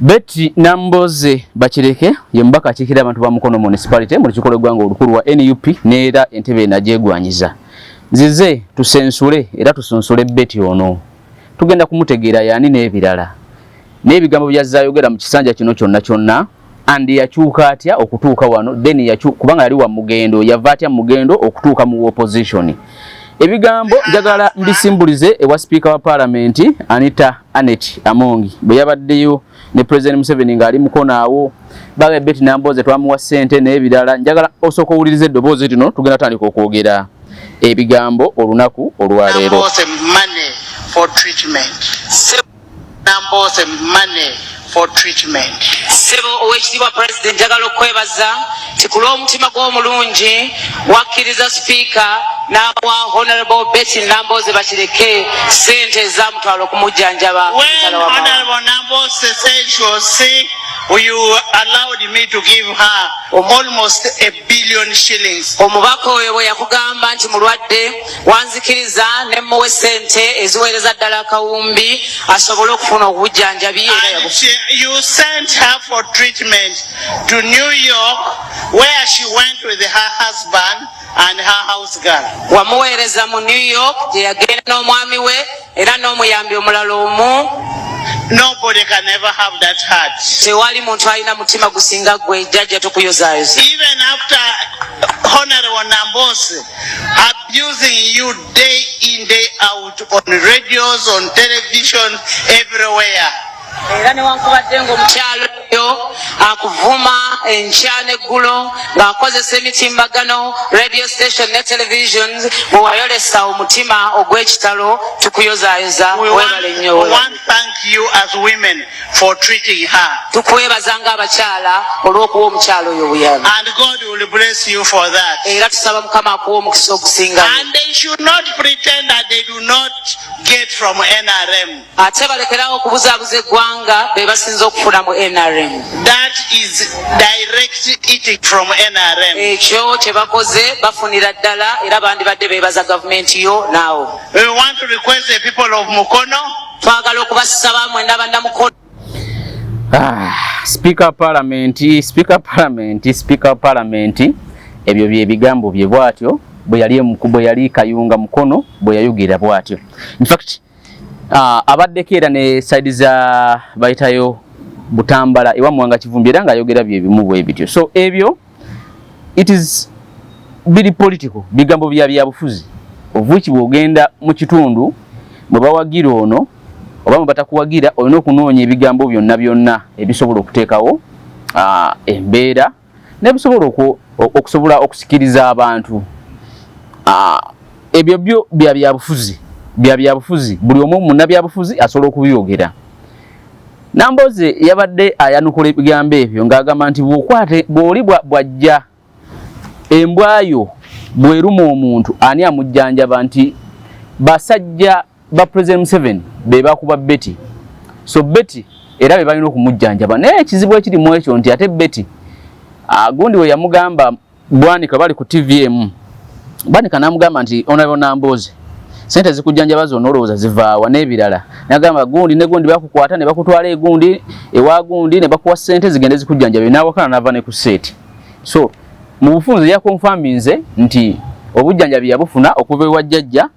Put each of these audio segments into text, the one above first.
Betty Namboze Bakireke ye mbaka akikira abantu ba Mukono municipality mu lukiko lw'eggwanga olukulu wa NUP neera entebe najegwanyiza. Nzize tusensule era tusunsule Betty ono. Tugenda kumutegeera yani n'ebirala. N'ebigambo byazayogera mu kisanja kino kyonna andi yakyuka atya okutuuka wano then yakyuka kubanga yali wa mugendo yava atya mugendo okutuuka mu opposition. Ebigambo njagala mbisimbulize ewa speaker wa parliament Anita Anet Amongi bwe yabaddeyo ne President Museveni ngali Mukono awo baga Betty Namboze twamuwa sente n'ebirala njagala osoko owulirize eddoboozi lino tugenda tandika okwogera ebigambo olunaku olwaleero. Namboze money for treatment. Namboze money for treatment. Sebo owekitiibwa President njagala okwebaza tikulwa omutima gw'omulungi wakkiriza speaker n'awa Honorable Betty Namboze Bakireke sente ez'amutwalo okumujjanjaba. When Honorable Namboze said she was sick, you allowed me to give her almost 1 billion shillings. Omubaka oyo bwe yakugamba nti mulwadde wanzikiriza ne muwe sente eziweereza ddala akawumbi asobole okufuna obujjanjabi. You sent her for treatment to New York where she went with her husband and her house girl. Wamuweereza mu New York gye yagenda n'omwami we era n'omuyambi omulala omu. Nobody can ever have that heart. Tewali muntu alina mutima gusinga gwe jjajja tukuyozaayoza. Even after Honorable Namboze abusing you day in day out on radios, on television, everywhere. Era newankubadde ng'omukyalo oyo akuvuma enkya n'eggulo ng'akozesa emitimbagano radio station ne televisions bwe wayolesa omutima ogw'ekitalo tukuyozaayoza weebale nnyo. We want to thank you as women for treating her. Tukwebaza ng'abakyala olw'okuwa omukyalo oyo obuyambi. And God will bless you for that. Era tusaba Mukama akuwa omukisa ogusinga. And they should not pretend that they do not get from NRM. Ate balekerawo okubuzaabuza eggwanga be basinza okufuna mu NRM. That is direct eating from NRM. Ekyo kye bakoze bafunira ddala era bandibadde beebaza gavumenti yo naawo. We want to request the people of Mukono. Twagala okubasaba mwenda bannamukono. Speaker Parliament ebyo bye bigambo bye bwatyo bwe yali Kayunga Mukono bwe yayogera bwatyo. In fact abaddeko era ne side za bayitayo Butambala ewa Mwanga Kivumbi era nga ayogera bye bimu bwe bityo. So ebyo it is very political bigambo bya bufuzi ovuki bwogenda mu kitundu bwe bawagira ono oba batakuwagira olina okunoonya ebigambo byonna ebisobola okuteekawo embeera n'ebisobola okusobola okusikiriza abantu. Ebyo byo bya bufuzi buli omu munnabyabufuzi asobola okubyogera. Namboze yabadde ayanukula ebigambo ebyo ng'agamba nti bw'oli bw'ajja embwayo bweruma omuntu ani amujjanjaba nti basajja ba President Museveni be bakuba Betty. So Betty era be balina okumujjanjaba naye ekizibu ekirimu ekyo nti ate Betty gundi we yamugamba Bwanika bali ku TVM Bwanika namugamba nti Honorable Namboze sente zikujjanjaba zonna olowooza zivaawa n'ebirala nagamba gundi ne gundi bakukwata ne bakutwala egundi ewa gundi ne bakuwa sente zigende zikujjanjabe n'awakana nava ne ku seeti. So mu bufunze yakonfaminze nti obujjanjabi yabufuna okuva ewa jjajja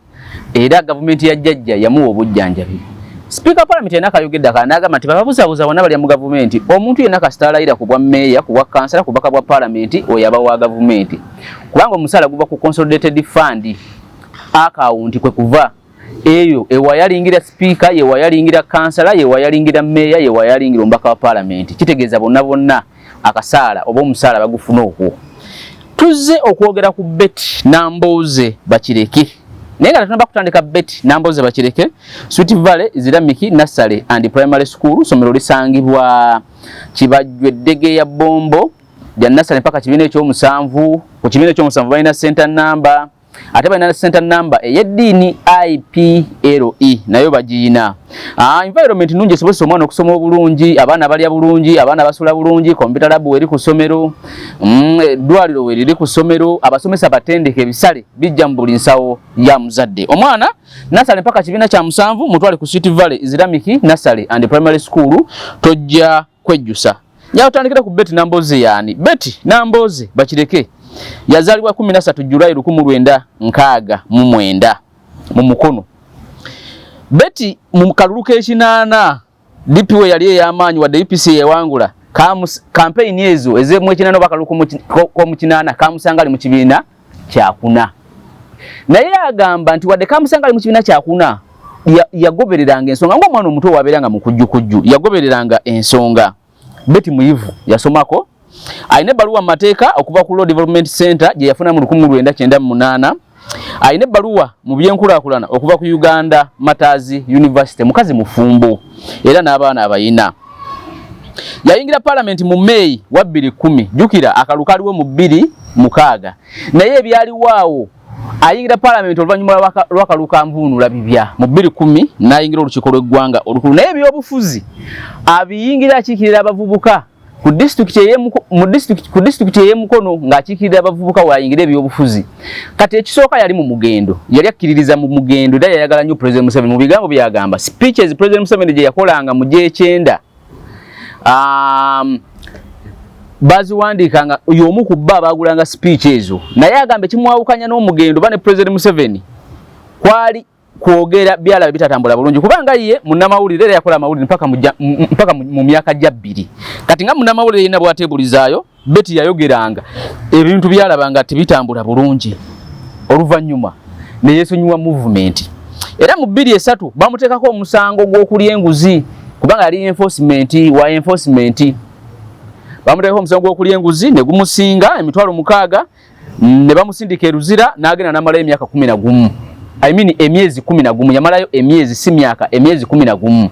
era gavumenti ya jjajja yamuwa obujjanjabi. Speaker Parliament yena kayogedde akanagamba nti bababuzabuza bonna bali mu gavumenti omuntu yenna kasitaalayira ku bwa meeya ku bwa kansala ku baka bwa parliament oyo aba wa gavumenti kubanga omusaala guva ku consolidated fund account kwe kuva eyo ewayalingira speaker yewayalingira kansala yewayalingira meeya yewayalingira ombaka wa parliament kitegeeza bonna akasaala oba omusaala bagufuna okwo. Tuzze okwogera ku Betty Namboze Bakireke naye nga tunaba kutandika Betty Namboze Bakireke Sweet Valley Islamic Nursery and Primary School somero lisangibwa Kibajjwe Ddege ya Bombo ya Nursery mpaka kibiina ekyomusanvu ku kibiina ekyomusanvu balina center number ate balina center number ey'eddiini IPLE nayo bagiina. Environment nungi esobozesa omwana okusoma obulungi abaana balya bulungi abaana basula bulungi computer lab weri ku ssomero eddwaliro weriri ku ssomero abasomesa batendeke ebisale bijja mu buli nsawo ya muzadde. Omwana nasale mpaka kibiina kya musanvu mutwale ku Sweet Valley Islamic Nursery and Primary School tojja kwejjusa. Nyawutandikira ku Betty Namboze yani. Betty Namboze bakireke. Yazalibwa 13 Julai 1969 mu Mukono. Betty mu kalulu k'ekinana DP we yali ey'amaanyi wadde UPC yewangula campaign ezo ezemu ekinana bakaluko ko mu kinana kamusangali mu kibiina kyakuna. Naye agamba nti wadde kamusangali mu kibiina kyakuna yagobereranga ensonga ng'omwana omuto wabeeranga mu kujjukujju yagobereranga ensonga. Betty muyivu yasomako ayina ebbaluwa mu mateeka okuva ku Law Development Center gye yafuna mu 1998. Ayina ebbaluwa mu byenkulaakulana okuva ku Uganda Matters University mukazi mufumbo era n'abaana abayina. Yayingira Parliament mu May wa 2010 jukira akaluka aliwo mu 2006 naye ebyaliwaawo ayingira Parliament oluvannyuma lw'akaluka nvuunula bibya mu 2010 n'ayingira olukiiko lw'eggwanga olukulu naye ebyobufuzi abiyingira akiikirira abavubuka ku district y'Emukono ng'akiikirira abavubuka wayingira ebyobufuzi. Kati ekisooka yali mu mugendo yali akkiririza mu mugendo era yayagala nnyo President Museveni mu bigambo byagamba speeches President Museveni gye yakolanga mu G9 baziwandiikanga y'omu ku bba abaagulanga speech ezo naye agamba ekimwawukanya n'omugendo bane President Museveni kwali kwogera byala bitatambula bulungi kubanga ye munnamawulire era yakola amawulire mpaka mu myaka gya 2 kati nga munnamawulire yina bwateebulizaayo Betty yayogeranga ebintu byalabanga tebitambula bulungi oluvannyuma ne yeesonyiwa movement era mu 2003 bamuteekako omusango gw'okulya enguzi kubanga yali enforcement bamuteekako omusango gw'okulya enguzi ne gumusinga emitwalo 6 ne bamusindika eruzira n'agenda n'amalayo emyaka 11 emyezi 11 yamalayo emyezi si myaka emyezi 11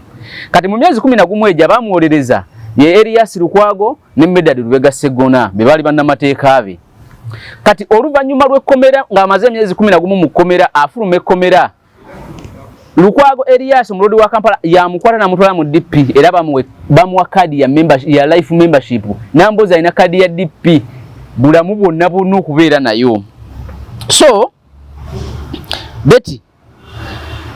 kati mu myezi 11 ejo bamuwolereza ye Elias Lukwago ne Medad Lubega Segona be bali bannamateeka be. Kati oluvannyuma lw'ekkomera ng'amaze emyezi 11 mu kkomera afuluma ekkomera Lukwago Elias omulodi wa Kampala yamukwata namutwala mu DP era bamuwa kadi ya life membership Namboze alina kadi ya DP bulamu bwonna bwonna okubeera nayo. So Betty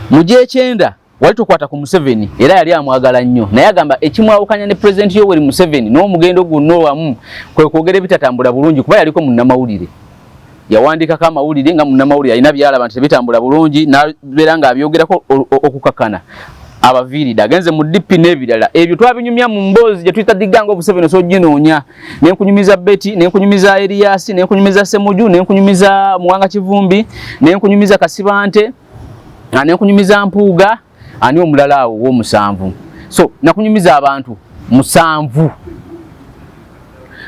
mu G9 wali tukwata ku Museveni era yali amwagala nnyo naye agamba ekimwawukanya ne President Yoweri Museveni n'omugendo guno wamu kwe kwogera bitatambula bulungi kuba yaliko munnamawulire yawandiikako amawulire nga munnamawulire alina byalaba nti tebitambula bulungi n'abeera ng'abyogerako okukakana abaviirida agenze mu DP n'ebirala ebyo twabinyumya mu mboozi gye tuyita diganga obuseveni sojinoonya nenkunyumiza Betty nenkunyumiza Elias nenkunyumiza Semuju nenkunyumiza Muwanga Kivumbi nenkunyumiza Kasibante nenkunyumiza Mpuuga ani omulala awo w'omusanvu so nakunyumiza abantu 7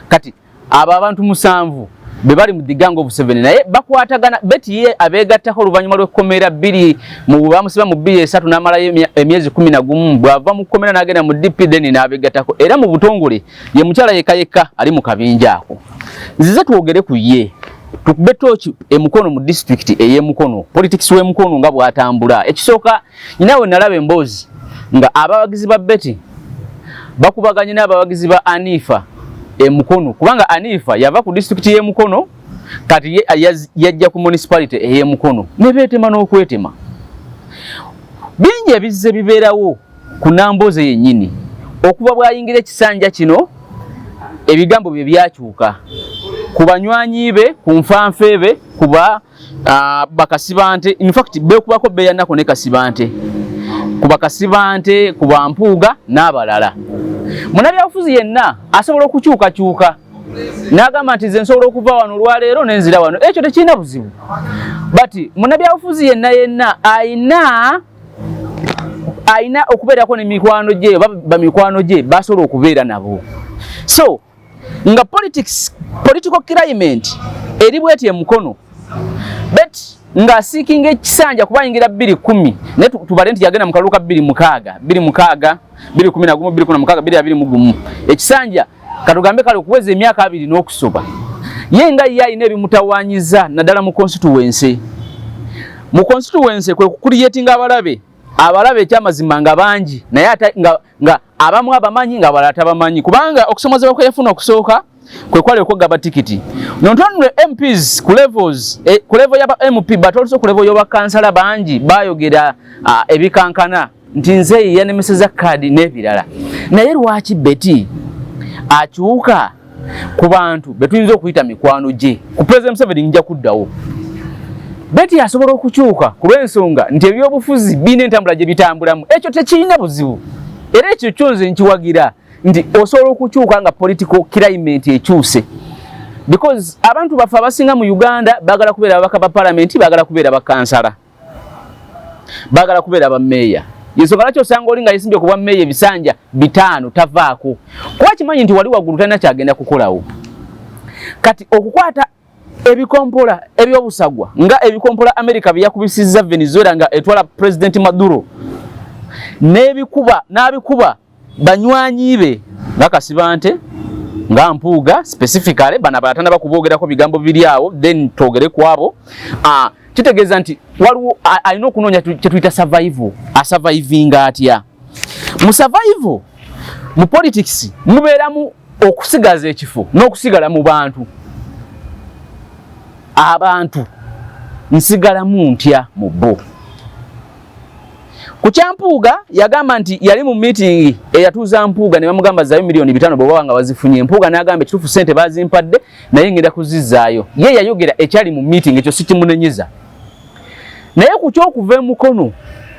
kati abo abantu 7 be bali mu diganga obuseveni naye bakwatagana Betty ye abeegattako oluvannyuma lw'ekkomera 2 mu bamusiba mu 2003 n'amalayo emyezi 11 bw'ava mu kkomera n'agenda mu DP then n'abeegattako era mu butongole ye mukyala yekka ali mu kabinja ako. Nzize twogere ku ye tukube tochi Emukono mu district ey'Emukono politics w'Emukono nga bwatambula ekisooka nyinawe nalaba emboozi nga abawagizi ba Betty bakubaganye n'abawagizi ba Anifa Emukono kubanga Anifa yava ku district y'Emukono kati yajja ku municipality ey'Emukono nebeetema n'okwetema bingi ebizze bibeerawo ku Namboze yennyini okuva bw'ayingira ekisanja kino ebigambo bye byakyuka ku banywanyi be ku nfanfe be kuba Bakasibante in fact beekubako beyanako ne Kasibante ku Bakasibante ku Bampuuga n'abalala. Munnabyabufuzi yenna asobola okukyukakyuka n'agamba nti nze nsobola okuva wano olwaleero n'enzira wano ekyo tekirina buzibu but munnabyabufuzi yenna ayina okubeerako ne mikwano gye oba bamikwano gye basobola okubeera nabo. So nga political climate eri bweti Emukono bet nga seeking ekisanja kubayingira 2010 ne tubale nti yagenda mu kaluka 2016 2016 ekisanja katugambe kale okuweza emyaka 2 n'okusoba yenga yayina ebimutawanyiza naddala mu constituency kwe kucreatinga abalabe ekyamazima nga bangi naye ate nga abamu abamanyi nga abalala tabamanyi kubanga okusomozebwa kwe yafuna okusooka kwe kwali okugaba tikiti nontonwe MPs ku level yaba MP but also ku level yoba kansala bangi bayogera ebikankana nti nze yanemeseza kadi n'ebirala naye lwaki Betty akyuka ku bantu betuyinza okuyita mikwano gye ku President Museveni nja kuddawo Betty asobola okukyuka ku lw'ensonga nti ebyobufuzi bina entambula gye bitambulamu ekyo tekirina buzibu era ekyo kyonze nkiwagira nti osobola okukyuka nga political climate ekyuse because abantu bafe abasinga mu Uganda bagala kubeera ababaka ba parliament bagala kubeera bakansala bagala kubeera ba meya yensonga lwaki osanga oli nga yesimbye okuba meya ebisanja 5 tavaako kuba kimanyi nti wali waggulu talina kyagenda kukolawo kati okukwata ebikompola ebyobusagwa nga ebikompola America byakubisizza Venezuela nga etwala President Maduro n'abikuba banywanyi be bakasibante nga Mpuuga specifically bana batana bakubogerako bigambo biri awo then togere kwabo kitegeeza nti waliwo alina okunoonya kyetuyita surviving atya mu survival mu politics mubeeramu okusigaza ekifo n'okusigala mu bantu abantu nsigalamu ntya mu bo ku Kyampuuga yagamba nti yali mu meeting eyatuuza Mpuuga ne bamugamba zayo milioni 5 bw'oba nga wazifunye Mpuuga n'agamba ekituufu sente bazimpadde naye ngenda kuzizzaayo ye yayogera ekyali mu meeting ekyo sikimunenyeza naye ku ky'okuva emukono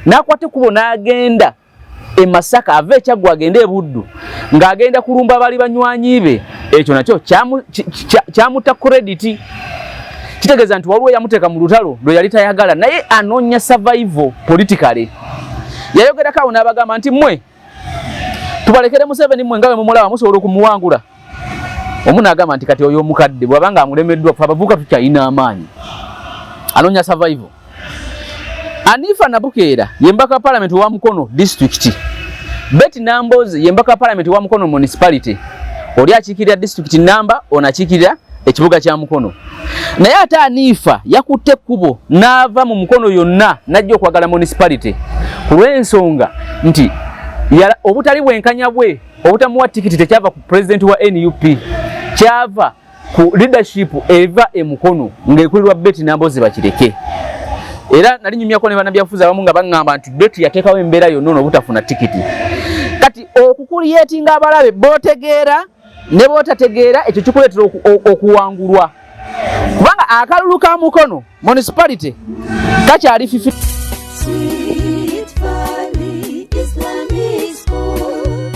n'akwate kubo n'agenda e Masaka ave ekyagwa agenda e Buddu ng'agenda kulumba bali banywanyi be ekyo nakyo kyamuta credit kitegeeza nti waliwo yamuteeka mu lutalo lwe yali tayagala naye anoonya survival politically yayogerako awo n'abagamba nti mmwe tubalekere Museveni mmwe nga bwe mumulaba musobola okumuwangula omu n'agamba nti kati oyo omukadde bw'abanga amulemeddwa fe abavubuka tukyalina amaanyi anoonya survival Anifa Nabukeera yembaka parliament wa Mukono district Betty Nambozi yembaka parliament wa Mukono municipality oli akiikirira district namba onakiikirira ekibuga kya Mukono naye ate Anifa yakutte kubo n'ava mu Mukono yonna najja okwagala municipality ku lw'ensonga nti obutali bwenkanya bwe obutamuwa tikiti tekyava ku president wa NUP kyava ku leadership eva e Mukono ng'ekulirwa Betty Nambozi bakireke era nali nyumyako ne banabyafuza abamu nga bangamba nti Betty yateekawo embeera yonna obutafuna tikiti kati okukuliyetinga abalabe botegeera ne botategeera ekyo kikuleetera okuwangulwa kubanga akalulu ka Mukono municipality kakyali 50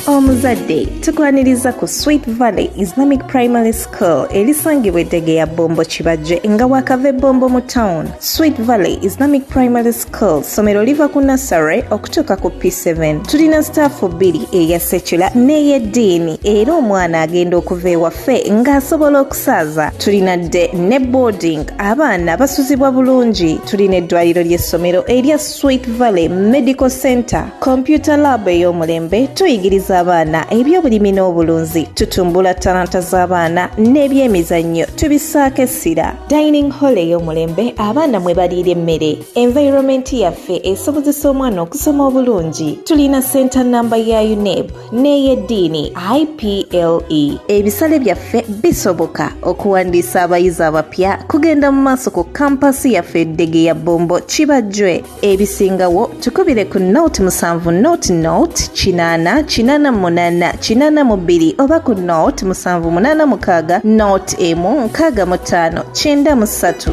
Omuzadde tukwaniriza ku Sweet Valley Islamic Primary School erisangibwa Eddegeya Bombo Kibajje nga wakava Bombo mu town. Sweet Valley Islamic Primary School somero liva ku nursery okutuuka ku P7. Tulina staff 2 eya secular n'ey'eddiini era omwana agenda okuva ewaffe ng'asobola okusaaza. Tulina dde ne boarding abaana basuzibwa bulungi. Tulina eddwaliro ly'essomero erya Sweet Valley Medical Center, computer lab ey'omulembe tuyigiriza abaana ebyobulimi n'obulunzi tutumbula talanta z'abaana n'ebyemizannyo tubisaako essira dining hall ey'omulembe abaana mwe baliira emmere environment yaffe esobozesa omwana okusoma obulungi tulina center namba ya UNEB n'ey'eddiini IPLE ebisale byaffe bisoboka okuwandiisa abayizi abapya kugenda mu maaso ku kampasi yaffe Eddegeya Bombo Kibajje ebisingawo tukubire ku note 7 note 8 8 oba ku note 786 note 165 93.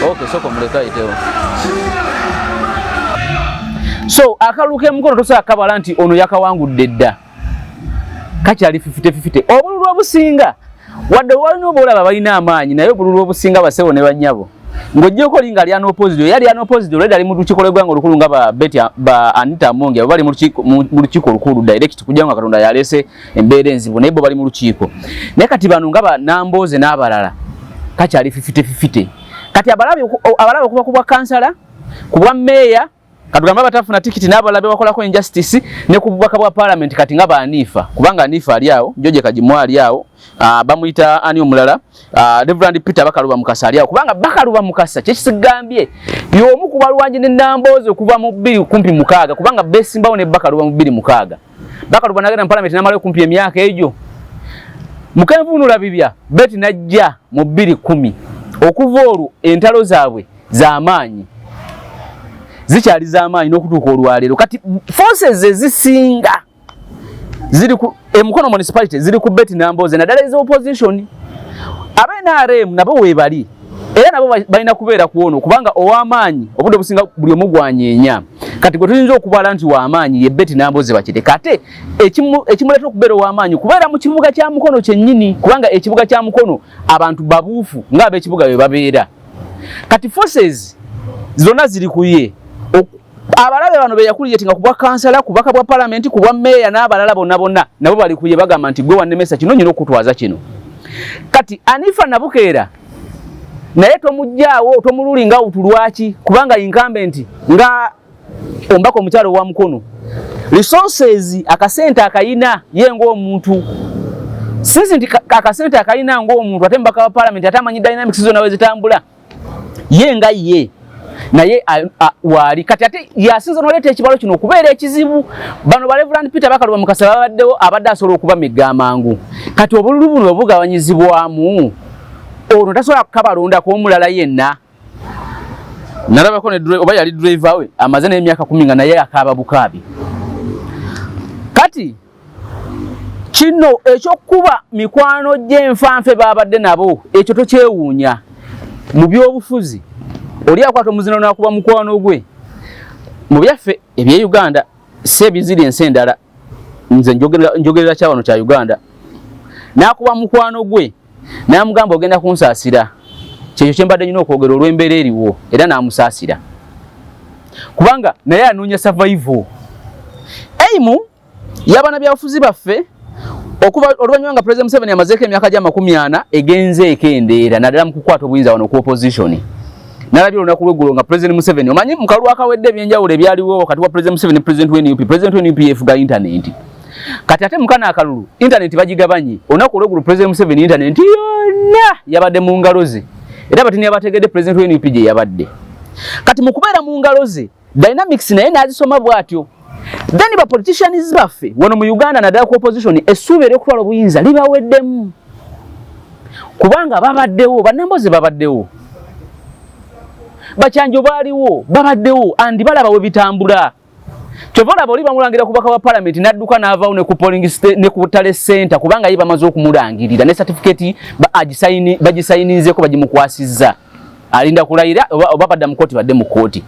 Okay, soko muleka itewo. So akaluke Mukono tosa akabala nti ono yakawangudde dda. Kakyali 50-50. Obululu obusinga wadde walina obolaba balina amaanyi naye obululu obusinga basewo ne bannyabo. Ngojjeko linga ali ano opposite yali ano opposite oleda ali mu lukiiko lw'eggwanga olukulu nga ba Betty ba Anita Amongi bali mu lukiiko olukulu direct kujja Katonda yalese embeera enzibu naye bo bali mu lukiiko naye kati bano nga ba Namboze n'abalala kakyali 50-50 kati abalabe okuba kubwa kansala kubwa meya katugamba batafuna tikiti n'abalabe bakolako injustice ne kububaka bwa parliament kati nga ba Anifa kubanga Anifa ali awo George Kajimwa ali awo bamuyita ani omulala Reverend Peter Bakaluba Mukasa ali awo kubanga Bakaluba Mukasa kyekisigambye y'omu ku balwanyi ne Namboze okuva mu 2 kubanga besimbawo ne Bakaluba mu 2 Bakaluba nagenda mu parliament n'amala kumpi emyaka egyo mukenvunula bibya Betty najja mu 210 okuva olwo entalo zaabwe z'amaanyi zikyali z'amaanyi n'okutuuka olwaleero. Kati forces ezisinga ziri ku Mukono municipality ziri ku Betty Nambooze naddala ez'opposition. Aba-NRM nabo weebali era nabo balina kubeera ku ono kubanga ow'amaanyi obudde businga buli omu gwanyeenya. Kati gwe tuyinza okubala nti w'amaanyi ye Betty Nambooze bakireka ate ekimuleeta okubeera ow'amaanyi kubeera mu kibuga kya Mukono kyennyini kubanga ekibuga kya Mukono abantu babuufu ng'ab'ekibuga be babeera. Kati forces zonna ziri ku ye. Abalabe bano be yakuliyetinga kubwa kansala kubaka bwa parliament kubwa meya n'abalala bonna nabo bali kuye bagamba nti gwe wannemesa kino nyina okutwaza kino. Kati Anifa Nabukeera naye tomujjaawo tomululinga utulwaki kubanga incumbent nga ombako omukyalo wa Mukono resources akasente akayina ye ng'omuntu sinzi nti akasente akayina ng'omuntu ate mbaka wa parliament ate amanyi dynamics zonna we zitambula ye nga ye naye wali kati ate yasinza n'oleeta ekibalo kino okubeera ekizibu. Bano ba Reverend Peter Bakaluba Mukasa babaddewo abadde asobola okuba migga amangu. Kati obululu buno bugabanyizibwamu ono tasobola kukabalondako omulala yenna. Nalabako ne oba yali driver we amaze n'emyaka 10 nga naye akaaba bukaabi. Kati kino ekyokuba mikwano gy'enfanfe babadde nabo ekyo tokyewuunya mu by'obufuzi. Oli akwata omuzino n'akuba mukwano gwe mu byaffe ebye Uganda sebiziri ensi endala nze njogerera kyawano kya Uganda n'akuba mukwano gwe n'amugamba ogenda kunsaasira kyekyo kye mbadde nnina okwogera olw'embeera eriwo era n'amusaasira kubanga naye anoonya survival. Eimu y'abaana byabufuzi baffe okuva oluvannyuma nga President Museveni amazeeko emyaka gya 40 egenze ekendeera naddala mu kukwata obuyinza wano ku opposition. Nalabye olunaku lw'eggulo nga President Museveni omanyi mu kalulu akawedde ebyenjawulo ebyaliwo wakati wa President Museveni ne President w'NUP yefuga internet. Kati ate mukana akalulu internet bagigabanye olunaku olw'eggulo President Museveni internet yonna yabadde mu ngalo ze era batini abategedde President w'NUP gye yabadde. Kati mu kubeera mu ngalo ze dynamics naye n'azisoma bw'atyo. Then ba politicians baffe wano mu Uganda naddala ku opposition essuubi ery'okutwala obuyinza libaweddemu kubanga babaddewo bannambooze babaddewo Bachanjo baaliwo babaddewo andi balaba we bitambula. Kyova olaba oli bamulangira kubaka wa parliament n'adduka n'avaawo ne ku polling state ne ku tale center kubanga ye bamaze okumulangirira ne certificate bagisayinizeeko bagimukwasizza alinda kulayira oba badda mu kooti badde mu kooti.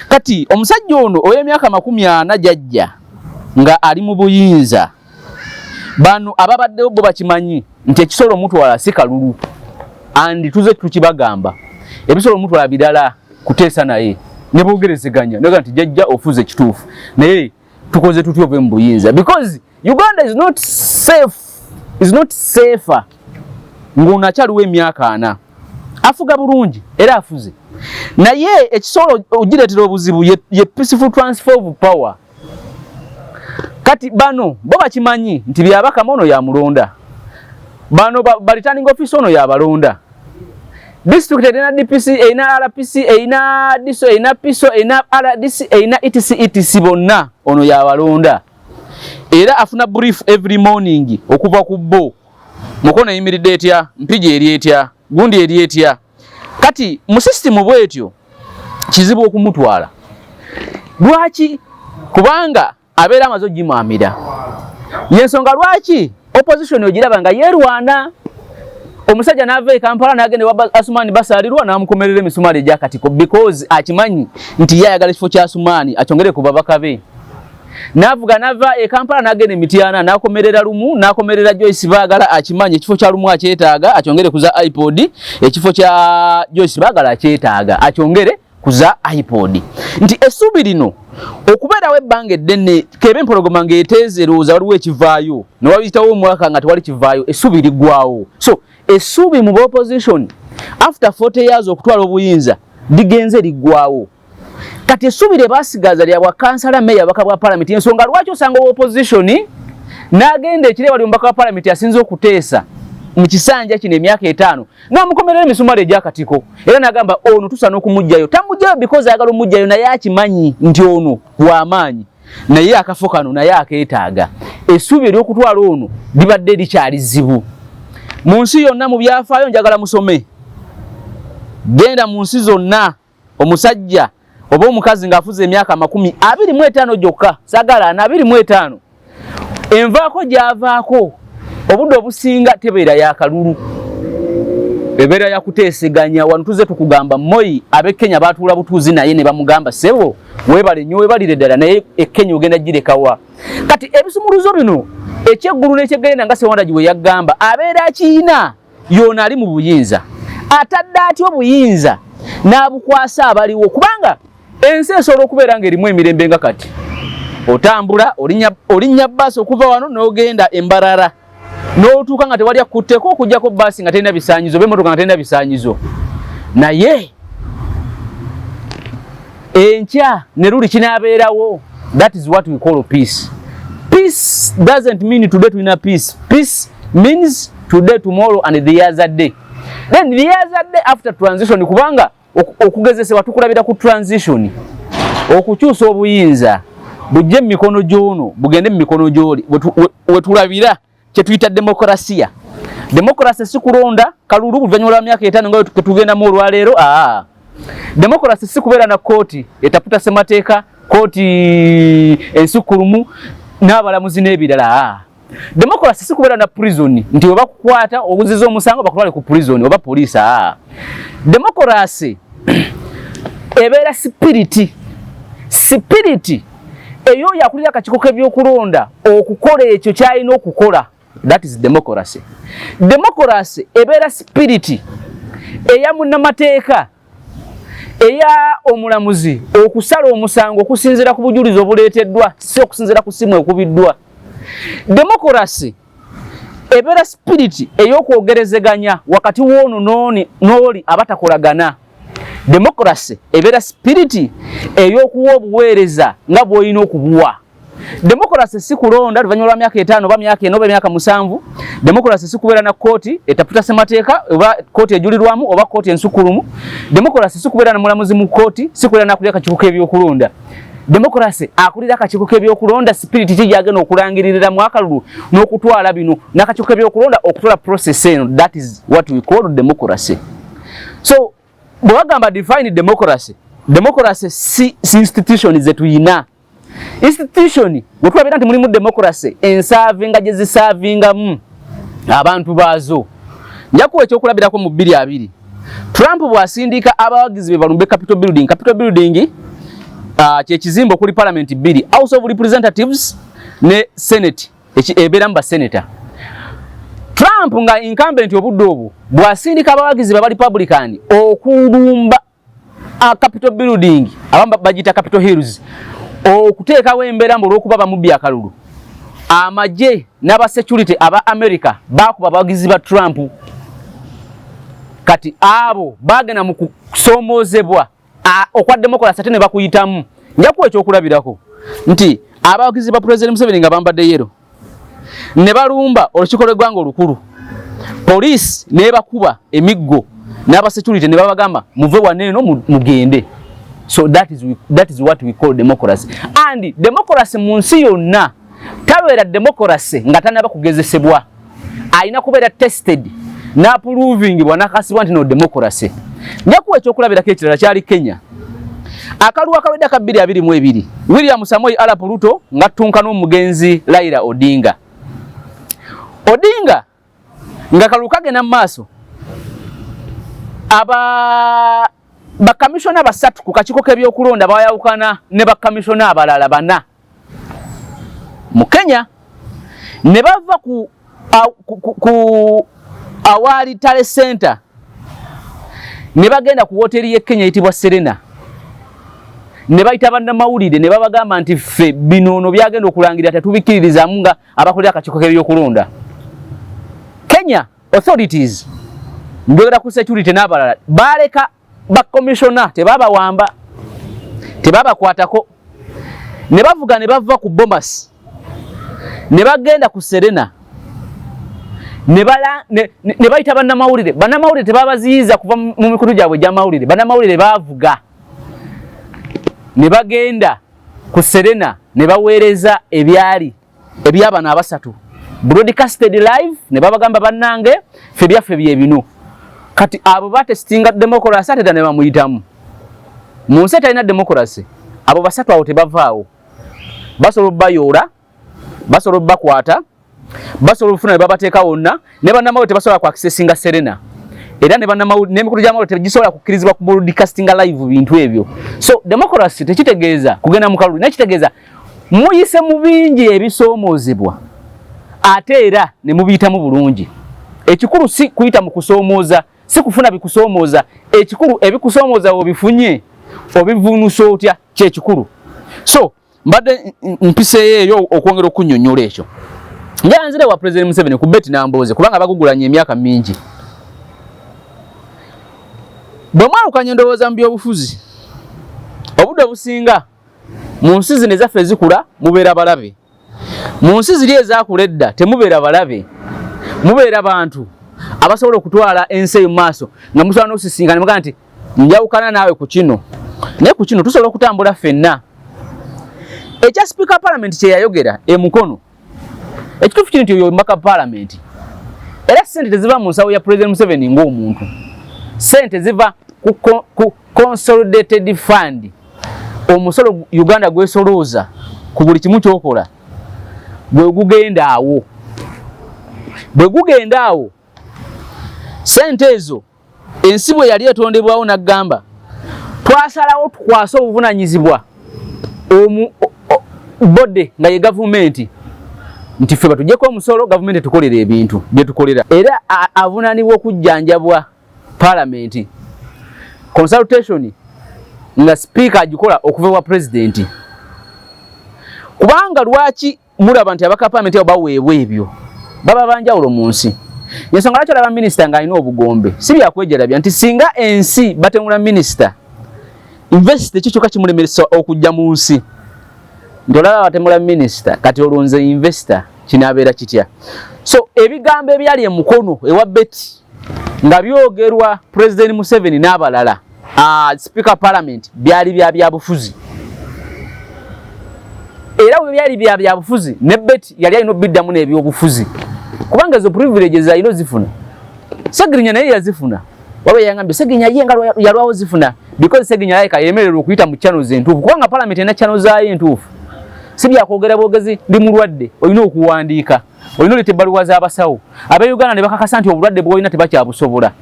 Kati omusajja ono ow'emyaka 40 jajja nga ali mu buyinza bano ababaddewo bo bakimanyi nti ekisolo omutwala si kalulu andi tuze tukibagamba ebisolo omutwala bidala kuteesa naye ne boogerezeganya naga nti jajja ofuze kituufu naye tukoze tutyo ove mu buyinza because Uganda is not safer ng'ono akyaliwo emyaka 4 afuga bulungi era afuze naye ekisolo ogireetera obuzibu ye peaceful transfer of power. Kati bano bo bakimanyi nti byabaka mono ya mulonda bano ba returning office ono ya balonda district ena DPC ena RPC ena diso ena piso ena RDC ena etc bonna ono ya balonda era afuna brief every morning okuva ku bo Mukono yimiridde etya mpije eri etya gundi eri etya. Kati mu system bwetyo kizibu okumutwala lwaki kubanga abeera amazo gimamira yensonga lwaki opposition ogiraba nga yerwana omusajja n'ava e Kampala n'agenda wa Asumani basalirwa n'amukomerera emisumali egyakatiko because akimanyi nti yayagala ekifo kya Asumani akyongere ku babaka be n'avuga n'ava e Kampala n'agenda Mityana n'akomerera lumu n'akomerera Joyce Baagala akimanyi ekifo kya lumu akyetaaga akyongere kuza iPod ekifo kya Joyce Baagala akyetaaga akyongere kuza iPod nti essuubi lino okubeerawo ebbanga eddene kebe empologoma ng'eteezeroza waliwo ekivaayo ne wabiyitawo omwaka nga tewali kivaayo essuubi liggwawo. So essuubi mu opposition after 40 years okutwala obuyinza ligenze liggwawo. Kati essuubi lye baasigaza lya bwa kansala meya baka bwa parliament ensonga lwaki osanga opposition n'agenda ekire wali mbaka wa parliament asinze okuteesa mu kisanja kino emyaka 5 n'amukomerera emisumali egyakatiko era n'agamba ono tusana okumugjayo tamugjayo because ayagala omugjayo naye akimanyi nti ono w'amaanyi naye akafo kano naye akeetaaga. Essuubi ery'okutwala ono libadde likyali zibu mu nsi yonna mu byafaayo njagala musome genda mu nsi zonna omusajja oba omukazi ng'afuze emyaka 25 gyokka sagala na 25 envaako gyavaako obudde obusinga tebeera ya kalulu ebeera ya kuteeseganya wano tuze tukugamba Moi abe Kenya batuula butuuzi naye ne bamugamba sebo webale nnyo webalire ddala naye Kenya ogenda girekawa kati ebisumuluzo bino ekyeggulu n'ekyegenda nga Sewanda giwe yagamba abeera kiina yona ali mu buyinza atadde atyo obuyinza n'abukwasa abaliwo kubanga ensi esobola okubeera ng'erimu emirembe nga kati otambula olinnya bbaasi okuva wano n'ogenda Embarara n'otuuka nga tewali akutteko okujjako bbaasi nga terina bisaanyizo b'emmotoka nga terina bisaanyizo naye enkya ne luli kinaabeerawo. That is what we call peace. Peace doesn't mean today tulina peace. Peace means today, tomorrow and the other day. Then the other day after transition kubanga okugezesebwa tukulabira ku transition okukyusa obuyinza bujje mu mikono gyono bugende mu mikono gyoli wetulabira kye tuyita demokrasia. Demokrasia si kulonda kalulu buvanyuma lwa myaka 5 ngayo tugenda mu olwaleero. Demokrasia si kubeera na kooti etaputa semateeka kooti ensukulumu n'abalamuzi n'ebirala. Demokrasia si kubeera na prison nti oba kukwata obuzizo omusango bakutwale ku prison oba police. Demokrasia ebeera spirit eyo yakulira akakiko k'ebyokulonda okukola ekyo kyalina okukola. That is democracy. Democracy ebeera spirit eya munnamateeka eya omulamuzi okusala omusango okusinziira ku bujulizi obuleeteddwa si okusinziira ku simu ekubiddwa. Democracy ebeera spirit ey'okwogerezeganya wakati w'ono n'oli abatakolagana. Democracy ebeera spirit ey'okuwa obuweereza nga bw'olina okubuwa. Democracy si kulonda luvannyuma lwa myaka 5 oba myaka 4 oba myaka 7. Democracy si kubeera na kooti etaputa semateeka oba kooti ejulirwamu oba kooti ensukulumu. Democracy si kubeera na mulamuzi mu kooti, si kubeera na kulira akakiiko k'ebyokulonda. Democracy akulira akakiiko k'ebyokulonda spirit kijagenda okulangiririra mu akalulu n'okutwala bino n'akakiiko k'ebyokulonda okutwala process eno. That is what we call democracy. So bwagamba define democracy, democracy si institution zetuyina. Institution wetulabira nti mulimu democracy ensaavinga gye zisaavingamu abantu baazo. Njakuwa ekyokulabirako mu 2020 Trump bw'asindika abawagizi be balumbe Capitol Building. Capitol Building kye kizimbe okuli Parliament 2, House of Representatives ne Senate ebeeramu baseneta. Trump nga incumbent obudde obwo bw'asindika abawagizi ba Republican okulumba Capitol Building abamba bagita Capitol Hills okuteekawo embeera olw'okuba bamubbi akalulu. Amagye n'aba security aba America bakuba abawagizi ba Trump. Kati abo bagenda mu kusomoozebwa okwa demokrasi ate ne bakuyitamu. Njakuwa ekyokulabirako nti abawagizi ba President Museveni nga bambadde yero ne balumba olukiiko lw'eggwanga olukulu. Police ne bakuba emiggo n'aba security ne babagamba muve waneeno mugende. So that is what we call democracy. And democracy mu nsi yonna tabeera democracy nga tanaba kugezesebwa. Ayina kubeera tested na proving bwanakasibwa nti no democracy. Njakuwa ekyokulabirako ekirala kyali Kenya. Akaluwa akawedde ka 2022 William Samoei Arap Ruto ngatunka n'omugenzi Raila Odinga. Odinga nga kalukagena maaso bakamishona basatu ku kakiiko k'ebyokulonda bayawukana ne bakamishona abalala 4 mu Kenya ne bava ku Awali Tale Center ne bagenda ku hoteli ye Kenya etibwa Serena ne bayita bannamawulire ne babagamba nti ffe binono byagenda okulangirira tetubikiririzamu nga abakolera akakiiko k'ebyokulonda. Kenya authorities njogera ku security n'abalala baleka bakomishona tebabawamba tebabakwatako ne bavuga ne bava ku Bomas ne bagenda ku Serena ne bayita bannamawulire. Bannamawulire tebabaziyiza kuva mu mikutu gyabwe gy'amawulire. Bannamawulire bavuga ne bagenda ku Serena ne baweereza ebyabano abasatu broadcasted live ne babagamba bannange ffe byaffe bye bino. Kati abo batestinga democracy ate ne bamuyitamu. mu nsi etalina democracy abo basatu awo tebavaawo basobola obbayoora basobola obbakwata basobola obufuna ne babateeka wonna ne bannamawulire tebasobola kwakisesinga Serena era ne bannamawulire n'emikulu gy'amawulire tegisobola kukkirizibwa ku broadcastinga live bintu ebyo. So democracy tekitegeeza kugenda mu kalulu nakitegeeza muyise mu bingi ebisoomoozebwa ate era ne mubiyitamu bulungi. Ekikulu si kuyita mu kusoomooza si kufuna bikusoomooza ekikulu ebikusoomooza obifunye obivunusa otya kyekikulu. So mbadde mpiseeyo eyo okwongera okunnyonnyola ekyo. Njanzire wa President Museveni ku Betty Nambooze kubanga bagugulanye emyaka mingi. Bwe mwalukanye endowooza mu by'obufuzi obudde obusinga mu nsi zino ezaffe ezikula mubeera balabe. Mu nsi ziri ezaakula edda temubeera balabe. Mubeera bantu abasobola okutwala ensi eyo mu maaso nga musobola n'osisinkana mugaa nti njawukana naawe ku kino naye ku kino tusobola okutambula ffenna. Ekya Speaker Parliament kye yayogera Mukono ekituufu kino nti oyo mbaka Parliament era ssente teziva mu nsawo ya President Museveni ng'omuntu. Ssente ziva ku Consolidated Fund omusolo Uganda gwesolooza ku buli kimu kyokola bwe gugenda awo. Bwe gugenda awo ssente ezo ensi bwe yali etondebwawo n'aggamba twasalawo tukwase obuvunanyizibwa bode nga ye gavumenti nti ffe batugyeko omusolo gavumenti tukolera ebintu bye tukolera era avunanibwa okujjanjabwa Parliament consultation nga speaker agikola okuva wa president. Kubanga lwaki mulaba nti abaka Parliament abo baweebwa ebyo baba banjawulo mu nsi. Yensonga lwaki olaba minisita ng'alina obugombe si byakwejalabya nti singa ensi batemula minisita invest ekyo kimulemeresa okujja mu nsi nti olaba batemula minisita kati olunze investor kinaabeera kitya. So ebigambo ebyali Mukono ewa Betty nga byogerwa President Museveni n'abalala Speaker Parliament byali bya bufuzi. Era bwe byali bya bufuzi ne Betty yali alina obiddamu n'ebyobufuzi kubanga ezo privileges alina zifuna. Segirinya naye yazifuna waba yangambye Segirinya ye nga yalwawo zifuna because Segirinya yaka yemererwa okuyita mu channels entuufu kubanga Parliament ena channels zaayo entuufu. Si byakwogera bwogezi ndi mulwadde olina okuwandiika olina oleta ebbaluwa z'abasawo Uganda ne bakakasa nti obulwadde bw'olina tebakyabusobola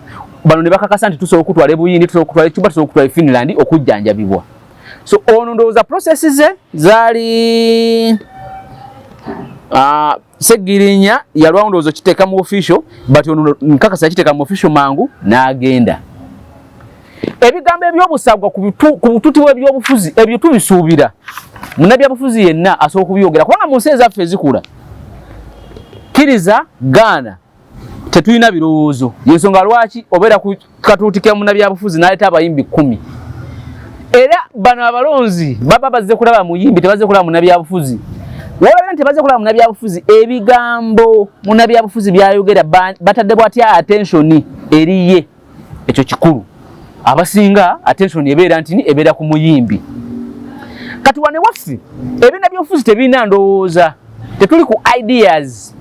bano ne bakakasa nti tusobola okutwala ebuyindi tusobola okutwala Cuba tusobola okutwala Finland okujjanjabibwa. So ono ndowooza process ze zaali Segirinya yalwawo ndowooza kiteeka mu official but ono nkakasa yakiteeka mu official mangu n'agenda. Ebigambo ebyobusagwa ku bututi bw'ebyobufuzi ebyo tubisuubira munnabyabufuzi yenna asobola okubyogera kubanga mu nsi ezaffe ezikula kkiriza Ghana tetulina birowoozo. Yensonga lwaki obeera ku katuuti ke munnabyabufuzi n'aleeta abayimbi 10 era bano abalonzi baba bazze kulaba muyimbi tebazze kulaba munnabyabufuzi. Wabula nti bazze kulaba munnabyabufuzi ebigambo munnabyabufuzi byayogera batadde bwatya attention eriye ekyo kikulu. Abasinga attention ebeera ntini ebeera ku muyimbi. Kati wane waffe ebibiina by'obufuzi tebirina ndowooza tetuli ku ideas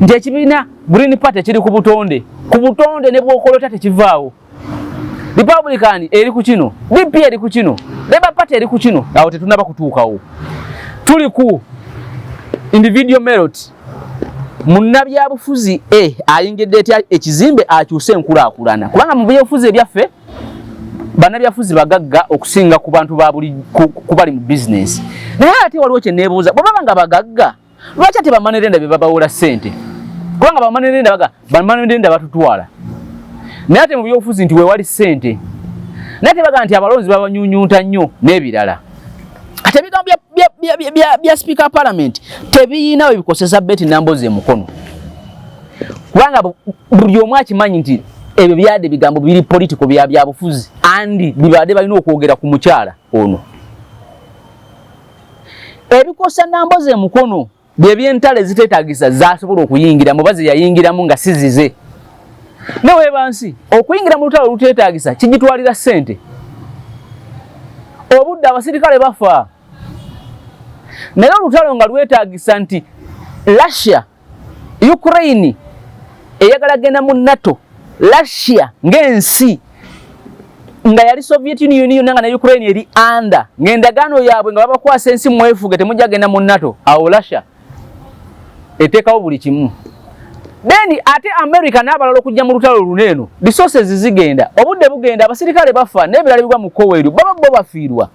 nti ekibiina Green Party kiri ku butonde ne bw'okolota tekivaawo. Republican eri ku kino DP eri ku kino Labour Party eri ku kino awo tetunaba kutuukawo. Tuli ku individual merit munnabyabufuzi ayingidde etya ekizimbe akyuse enkulaakulana kubanga mu byobufuzi ebyaffe bannabyabufuzi bagagga okusinga ku bantu kubali mu business. Naye ate waliwo kye neebuuza bwe baba nga bagagga lwaki ate bamanerenda be babawola ssente kubanga bamanerenda batutwala naye ate mu byobufuzi nti weewali ssente naye ate baga nti abalonzi babanyunyunta nnyo n'ebirala. Ate ebigambo bya Speaker Parliament tebiyina we bikosesa Betty Nambooze Mukono kubanga buli omu akimanyi nti ebyo byadde bigambo biri political bya bufuzi andi bibadde balina okwogera ku mukyala ono. Ebikosa Nambooze Mukono bye byentale ziteetaagisa zasobola okuyingira mubazi yayingiramu nga sizize. Newe bansi okuyingira mu lutalo luteetaagisa kigitwalira ssente. Obudde abasirikale bafa naye olutalo nga lwetaagisa nti Russia Ukraine eyagala genda mu NATO Russia ng'ensi nga yali Soviet Union nanga na Ukraine eri under ngendagano yaabwe nga babakwasa ensi mwefuge temujja genda mu NATO awo Russia etekawo buli kimu. Then ate America n'abalala okujja mu lutalo luneeno resources zigenda obudde bugenda abasirikale bafa n'ebirala bigwa mu Koweru baba bo bafiirwa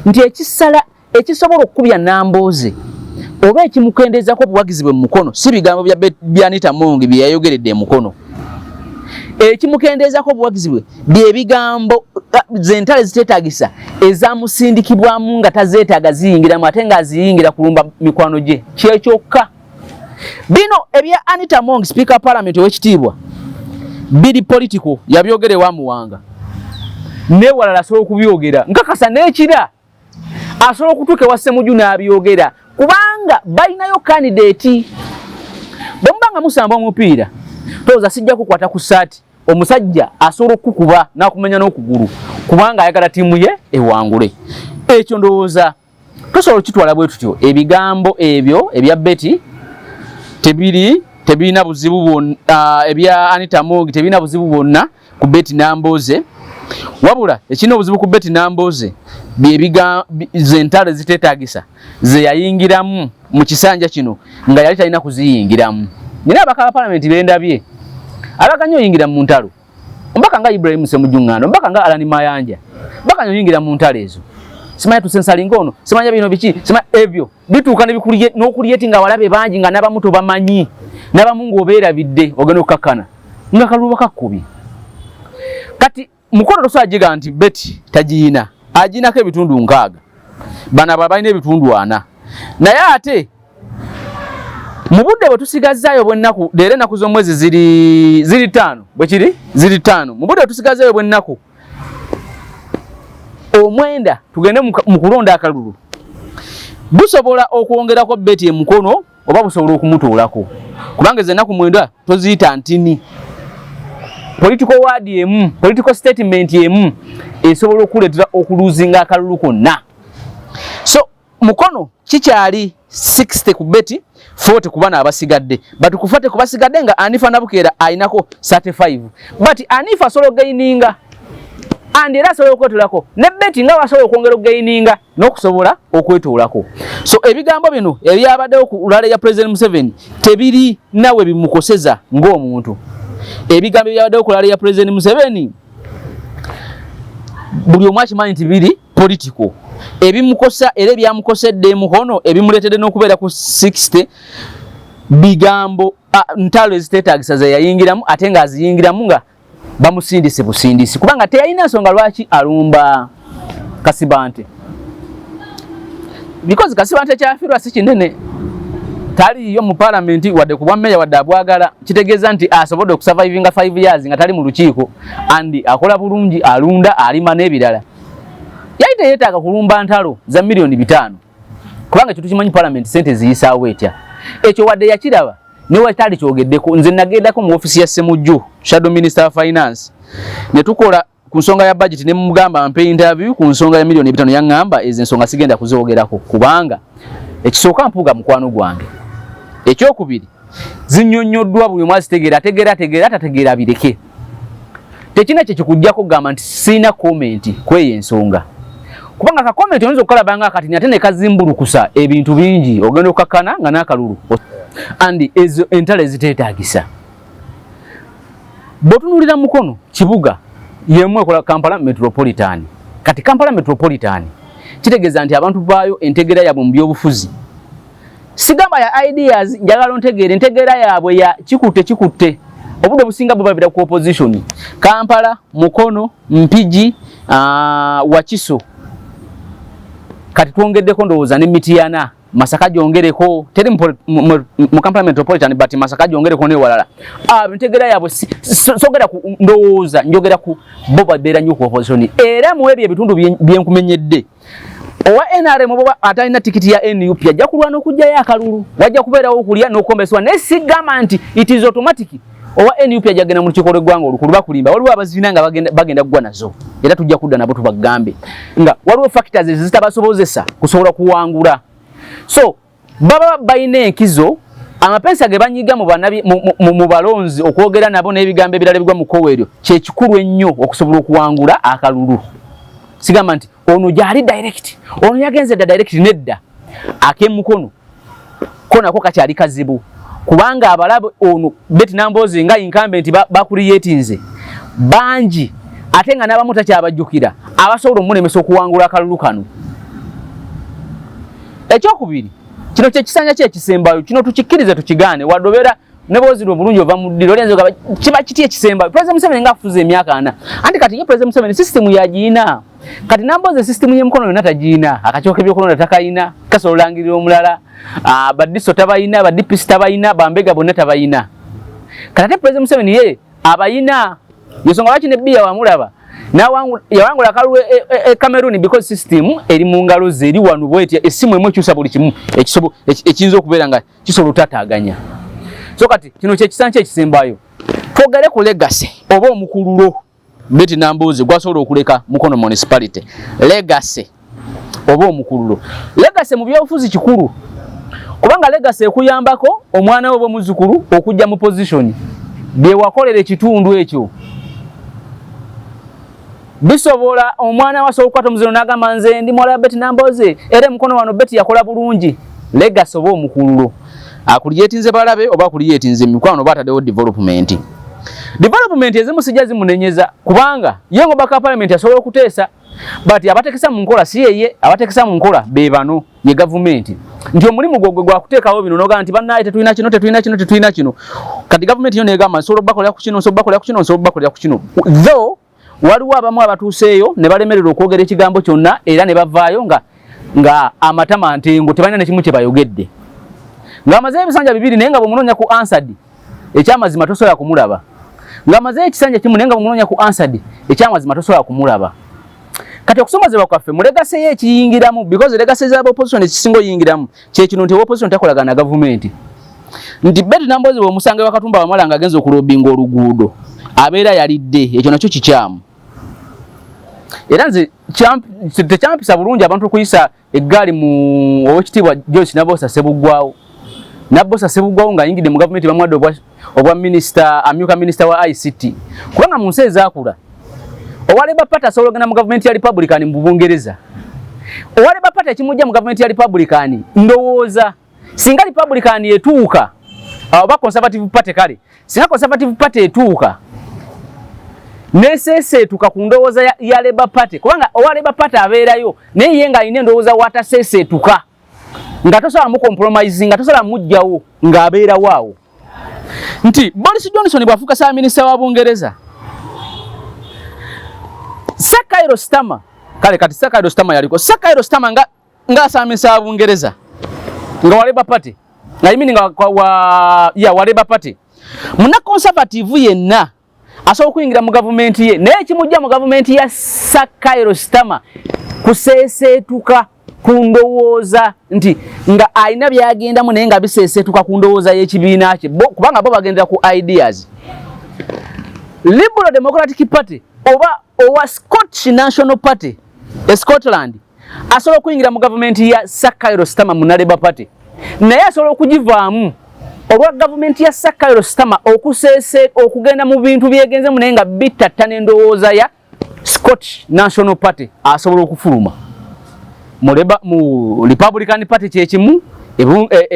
nti ekisala ekisobola okubya Nambooze oba ekimukendezako obuwagizi bwe mu mukono si bigambo bya Anita Among bye yayogeredde mukono. Ekimukendezako obuwagizi bwe bye bigambo zentale ziteetagisa ezamusindikibwamu nga tazeetaaga ziyingiramu ate nga aziyingira kulumba mikwano gye kyekyokka. Bino ebya Anita Among Speaker Parliament w'ekitiibwa biri political yabyogere wa Muwanga ne walala asobola okubyogera nkakasa n'ekira asobola okutuuka ewa Ssemujju n'abyogera kubanga balinayo candidate bwemubanga musamba omupiira tooza sijja kukwata ku ssaati omusajja asobola okukuba n'akumenya n'okugulu kubanga ayagala ttiimu ye ewangule. Ekyo ndowooza tosobola okitwala bwe tutyo ebigambo ebyo ebya Betty tebirina buzibu bwonna ebya Anita Among tebirina buzibu bwonna ku Betty Nambooze wabula ekina obuzibu ku Betty Nambooze zentale ziteetagisa ze yayingiramu mu kisanja kino nga yali talina kuziyingiramu. Nina abaka Parliament bendabye abaganya oyingira mu ntalo ombaka nga Ibrahim Ssemujju Ngando ombaka nga Alani Mayanja bakanya oyingira mu ntalo ezo simanya tusensalinga ono simanya bino biki simanya ebyo bituuka n'okuliyeti nga walabe bangi nga n'abamuto bamanyi n'abamu ng'obeerabidde ogenda okukakkana nga kalulu bakakkubi. Kati mukono tosobola giga nti Betty tagiyina aginako ebitundu 6 bano abo balina ebitundu 4 naye ate mu budde bwe tusigazaayo bw'ennaku leero ennaku z'omwezi ziri 5 bwe kiri ziri 5 mu budde bwe tusigazaayo bw'ennaku omwenda tugende mu kulonda akalulu busobola okwongerako Betty emukono oba busobola okumutuulako kubanga ezo ennaku mwenda toziyita ntini. Political word emu political statement emu esobola okuleetera okuluzinga akalulu konna. So mukono kikyali 60 ku Betty 40 ku bana abasigadde batukufate ku basigadde nga Anifa Nabukeera ayinako 35 but Anifa asobola gaininga andi era asobola okwetolako ne Betty nga wasobola okwongera okugaininga n'okusobola okwetolako. So ebigambo bino ebyabaddewo ku lale ya President Museveni tebiri nawe bimukoseza ng'omuntu. Ebigambo ebyabaddewo ku lale ya President Museveni buli omu akimanyi nti biri political ebimukosa era ebyamukosedde mukono ebimuleetedde n'okubeera ku 60 bigambo ntalo eziteetagisa ze yayingiramu ate nga aziyingiramu nga bamusindise busindisi kubanga teyalina nsonga lwaki alumba Kasibante because Kasibante kyafiirwa si kinene taliyo mu Parliament wadde ku bwammeeya wadde abwagala kitegeeza nti asobodde okusurvivinga 5 years nga tali mu lukiiko andi akola bulungi alunda alima n'ebirala. Yali teyeetaaga kulumba ntalo za milioni 5 kubanga ekyo tukimanyi Parliament sente ziyisaawo etya. Ekyo wadde yakiraba ne watali kyogeddeko nze nagendako mu ofisi ya Ssemujju Shadow Minister of Finance ne tukola ku nsonga ya budget ne mugamba mpe interview ku nsonga ya milioni 5 yaŋŋamba ezo ensonga sigenda kuzoogerako kubanga ekisooka mpuuga mukwano gwange. Ekyokubiri zinnyonnyoddwa buli omu azitegeera atategeera bireke tekina kye kikujjako kugamba nti sina comment kweyo ensonga kubanga ka comment oyinza okukalabanga akati ate ne kazimbulukusa ebintu bingi ogenda okukakkana nga n'akalulu andi ezo entale ziteetaagisa. Bw'otunuulira mukono kibuga yemu ekola Kampala Metropolitan kati Kampala Metropolitan kitegeeza nti abantu baayo entegeera yaabwe mu byobufuzi sigamba ya ideas njagala entegeera yaabwe ya kikutte obudde businga bwe babira ku opposition Kampala Mukono Mpigi Wakiso kati twongeddeko ndowooza ne Mityana Masaka gyongereko teri mu Kampala Metropolitan but Masaka gyongereko ne walala entegeera yaabwe sogera ku ndowooza njogera ku bo babeera nnyo ku opposition era mu ebyo ebitundu byenkumenyedde owa NRM boba atalina tikiti ya NUP ajja kulwana okujjayo akalulu wajja kubeerawo okulya n'okukombesebwa naye sigamba nti it is automatic owa NUP ajja genda mu lukiiko lw'eggwanga olukulu bakulimba waliwo abaziina nga bagenda kugwa nazo era tujja kudda nabo tubagambe nga waliwo factors ezitabasobozesa kusobola kuwangula so baba balina enkizo amapensa ge banyiga mu banabi mu balonzi okwogera nabo n'ebigambo ebirala bigwa mu koweryo kye kikulu ennyo okusobola okuwangula akalulu. Sigamba nti ono gyali direct, ono yagenze da direct nedda. Akemukono konako kakyali kazibu kubanga abalabe ono Betty Nambooze nga incumbent bakuliyetinze bangi ate nga n'abamu takyabajjukira abasobola omulemesa okuwangula akalulu kano. Ekyokubiri, kino kye kisanja kye kisembayo, kino tukikkirize tukigaane wadobera ne boziro bulungi ova mu ddiro lenzo kiba kiti ekisembayo. President Museveni nga afuze emyaka 4 anti kati ye President Museveni system yagiina kati Nambooze system y'emikono yonna tagiina, akakyoka ebyokulonda takayina, kasolangirira omulala, badiso tabayina, badipisi tabayina, bambega bonna tabayina. Kati ate President Museveni ye abayina. Yesonga lwaki ne bbiya wamulaba yawangula akalulu Cameroon because system eri mu ngalo ze eri wano bweti essimu emu ekyusa buli kimu ekiyinza okubeera nga kisobola otataaganya. So kati kino kye kisanja ekisembayo twogere ku legacy oba omukululo Betty Nambooze gwasobola okuleka Mukono municipality. Legacy oba omukululo, legacy mu byobufuzi kikulu kubanga legacy ekuyambako omwana oba omuzukulu okujja mu position bye wakolera ekitundu ekyo. Bisobola omwana wasobola okukwata omuziro n'agamba nze ndi mwala Betty Nambooze era Mukono wano Betty yakola bulungi. Legacy oba omukululo akuliyetinze balabe oba akuliyetinze mikwano oba ataddewo development. Development ezimu sijja zimunenyeza kubanga yengo baka parliament asobola okuteesa but abatekesa mu nkola si yeye, abatekesa mu nkola be bano ye government. Nti omulimu gogwe gwa kuteekawo bino noga nti bannaye tetulina kino tetulina kino kati government yo negamba nsobola bakolera ku kino nsobola bakolera ku kino nsobola bakolera ku kino. Though waliwo abamu abatuuseeyo ne balemererwa okwogera ekigambo kyonna era ne bavaayo nga amatama ntengo tebalina nekimu kye bayogedde ng'amaze ebisanja bibiri naye nga bw'omunoonya ku answered ekyamazima tosobola kumulaba, ng'amaze ekisanja kimu naye nga bw'omunoonya ku answered ekyamazima tosobola kumulaba. Kati okusomozebwa kwaffe mu legacy ye ekiyingiramu because legacy za opposition ekisinga oyingiramu kye kino nti opposition takolagana na gavumenti. Nti Betty Nambooze bw'omusange Wakatumba Wamala ng'agenza okulobinga oluguudo abeera yalidde, ekyo nakyo kikyamu. Era nze tekyampisa bulungi abantu okuyisa eggaali mu Oweekitiibwa Joyce Naboosa Ssebuggwawo. Naboosa Ssebuggwawo ng'ayingidde mu gavumenti bamuwadde obwa minisita, amyuka minisita wa ICT. Kubanga mu nsi ezaakula owa Labour Party asobola okugenda mu gavumenti ya Republican mu Bungereza. Owa Labour Party ekimujja mu gavumenti ya Republican ndowooza singa Republican etuuka oba Conservative Party kale singa Conservative Party etuuka neseeseetuka ku ndowooza ya Labour Party kubanga owa Labour Party abeerayo naye ye ng'alina endowooza wataseeseetuka nga tosobola mu compromise nga tosobola mujjawo ng'abeerawo awo. Nti Boris Johnson bw'afuuka ssaaba minisita wa Bungereza Sir Keir Starmer kale kati Sir Keir Starmer yaliko Sir Keir Starmer nga ssaaba minisita wa Bungereza nga wa Labour Party nga yimini nga wa Labour Party muna conservative yenna asobola okuyingira mu gavumenti ye naye ekimujja mu gavumenti ya Sir Keir Starmer kuseeseetuka ku ndowooza nti nga alina byagendamu naye nga biseeseetuka ku ndowooza y'ekibiina kye kubanga bo bagendera ku ideas. Liberal Democratic Party owa Scottish National Party Scotland asobola okuyingira mu gavumenti ya Sir Keir Starmer mu Labour Party naye asobola okugivaamu olwa gavumenti ya Sir Keir Starmer okuseese okugenda mu bintu byegenzemu naye nga bitatta n'endowooza ya Scottish National Party asobola okufuluma mu Republican Party kyekimu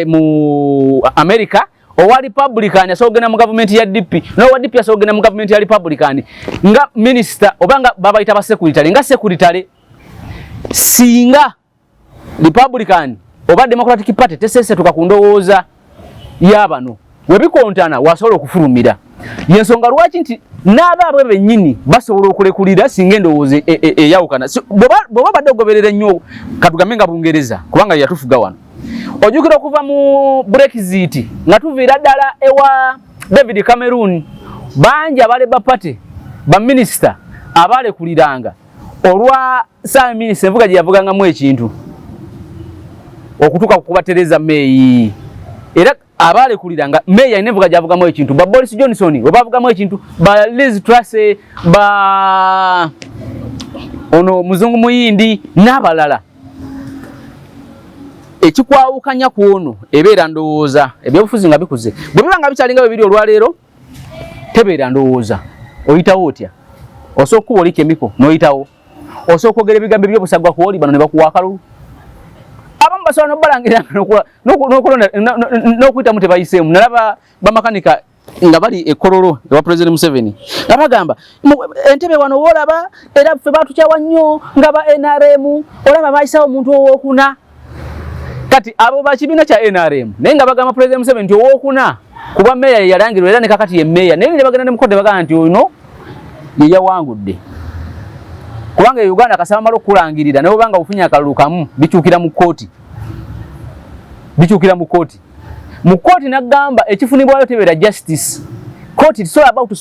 mu America owa Republican asobola okugenda mu gavumenti ya DP n'owa DP asobola okugenda mu gavumenti ya Republican nga minister oba nga babayita ba secretary nga secretary singa Republican oba Democratic Party teseesetuka ku ndowooza yabano webikontana wasobola okufulumira. Yensonga lwaki nti n'abaabwe bennyini basobola okulekulira singa endowooza eyawukana bw'oba badde ogoberera ennyo katugambe nga Bungereza kubanga yatufuga wano. Ojjukira okuva mu Brexit nga tuviira ddala ewa David Cameron bangi aba Labour Party baminisita abaalekuliranga olwa ssaaba minisita envuga gye yavugangamu ekintu okutuuka ku kuba Theresa May era abaalekuliranga May alina envuga gy'avugamu ekintu ba Boris Johnson oba avugamu ekintu ba Liz Truss ba ono muzungu muyindi n'abalala. ekikwawukanya kuno ebeera ndowooza ebyobufuzi nga bikuze bwe biba nga bikyalinga bibiri olwaleero tebeera ndowooza oyitawo otya osobola okukuba oli kemiko n'oyitawo osobola okwogera ebigambo eby'obusagwa kuoli bano ne bakuwa akalulu abamu basobola n'obalangiranga n'okuyitamu tebayiseemu nalaba bamakanika nga bali ekololo ewa President Museveni nga bagamba Entebbe wano woolaba era ffe batukyawa nnyo nga ba NRM olaba bayisawo omuntu owookuna kati abo bakibiina kya NRM naye nga bagamba President Museveni nti owookuna kuba meeya ye yalangirwa era ne kakati ye meeya naye ne bagenda ne mukodde bagamba nti ono ye yawangudde kubanga Uganda kasaba mala okulangirira naye obanga ofunye akalulu kamu bikyukira mu kkooti mu kkooti n'agamba ekifunibwayo tebeera justice court is all about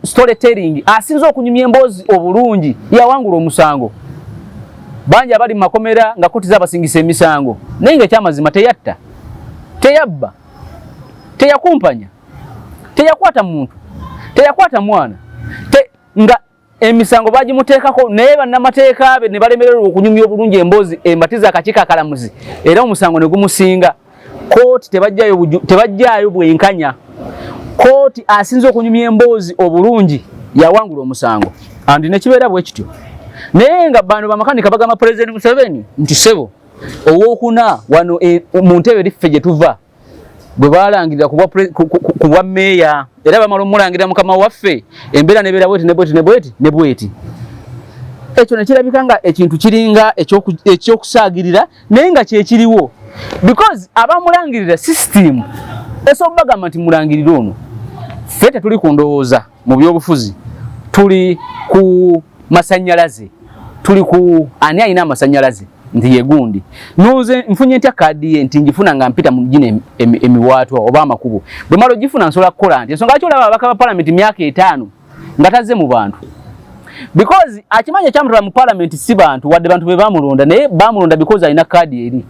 storytelling asinza okunyumya emboozi obulungi yawangula omusango bangi abali mu makomera nga kkooti z'abasingisa emisango naye nga ekyamazima teyatta teyabba teyakumpanya teyakwata muntu teyakwata mwana nga emisango bagimuteekako naye bannamateeka be ne balemererwa okunyumya obulungi emboozi embatiza akakiiko akalamuzi era omusango ne gumusinga kooti tebajjaayo bwenkanya kooti asinza okunyumya emboozi obulungi yawangula omusango andi nekibeera bwe kityo naye nga bano bamakanika bagamba President Museveni nti sebo owookuna wano mu ntebe liffe gye tuva bwe balangirira kubwa meeya era bamala omulangirira mukama waffe embeera nebeera bweti ekyo nekirabika nga ekintu kiringa ekyokusaagirira naye nga kyekiriwo because abamulangirira system esobola bagamba nti mulangirira ono ffe tetuli ku ndowooza mu byobufuzi tuli ku masannyalaze tuli ku ani alina amasannyalaze nti yegundi nuze nfunye ntya kadi ye nti ngifuna nga mpita mu gine emiwaatwa oba amakubo bwe malo gifuna nsola kukola nti ensonga lwaki olaba ababaka ba parliament myaka 5 nga tazze mu bantu because akimanya kyamutwala mu parliament si bantu wadde bantu be bamulonda naye bamulonda because alina kadi eri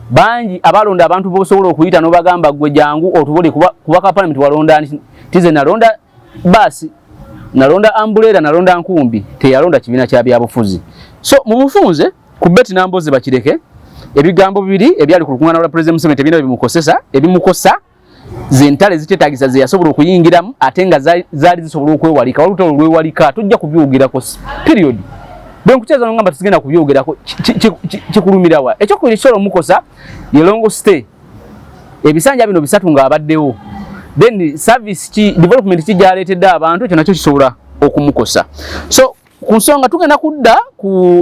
bangi abalonda abantu bosobola okuyita n'obagamba gwe jangu otubole kubaka parliament walonda tize nalonda basi nalonda ambulera nalonda nkumbi teyalonda kibiina kya byabufuzi so mu bufunze ku Betty Namboze bakireke ebigambo bibiri ebyali ku lukuŋŋaana lwa President Museveni tebina ebimukosa zentale zitetagisa ze yasobola okuyingiramu ate nga zaali zisobola okwewalika walutalo lwewalika tujja kubyogirako period bwe nkuteeza ngamba tuzigenda kubyogerako kikulumirawa ekyokubiri kisobola omukosa ye longo stay ebisanja bino bisatu nga abaddewo then service development kijaleetedde abantu ekyo nakyo kisobola okumukosa so ku nsonga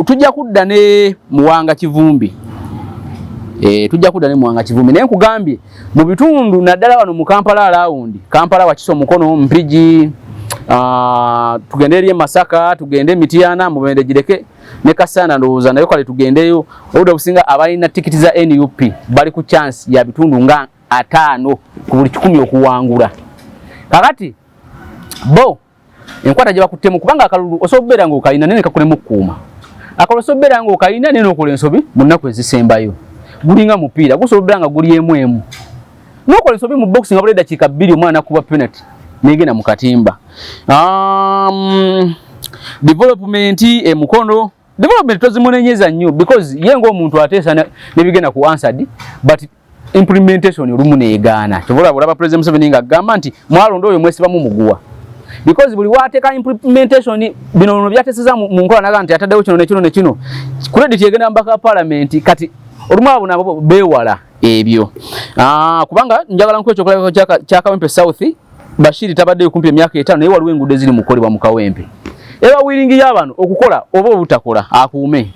tujja kudda ne Muwanga Kivumbi naye nkugambye mu bitundu naddala wano mu Kampala around Kampala Wakiso Mukono Mpigi tugende eri Masaka tugende Mityana Mubende Gireke ne Kasana ndowooza nayo kale tugendeyo obudde obusinga abalina tikiti za NUP bali ku chance ya bitundu nga 5 ku buli 10 okuwangula kakati bo enkwata gye bakuttemu kubanga akalulu osobola okubeera ng'okalina nene kakulemu okukuuma akalulu osobola okubeera ng'okalina nene okola ensobi mu nnaku ezisembayo gulinga mupiira gusobola okubeera nga guli emu n'okola ensobi mu boxing nga buli eddakiika 2 omwana nakuba penalty negenda mu katimba development Mukono development tozimunenyeza nnyo because ye ng'omuntu ateesa nebigenda ku answered but implementation olumu neegaana kyobola bulaba President Museveni nga agamba nti mwalonda oyo mwesibamu muguwa because buli wateeka implementation bino byateeseza mu nkola naga nti ataddewo kino nekino credit yegenda mbaka parliament kati olumu abo nabo beewala ebyo kubanga njagala nkwekyo okulabiko kya Kawempe South Bashiri tabaddeyo kumpi emyaka 5 naye waliwo enguudo eziri mu kukolebwa mu Kawempe eba wiringi y'abano okukola oba obutakola akuume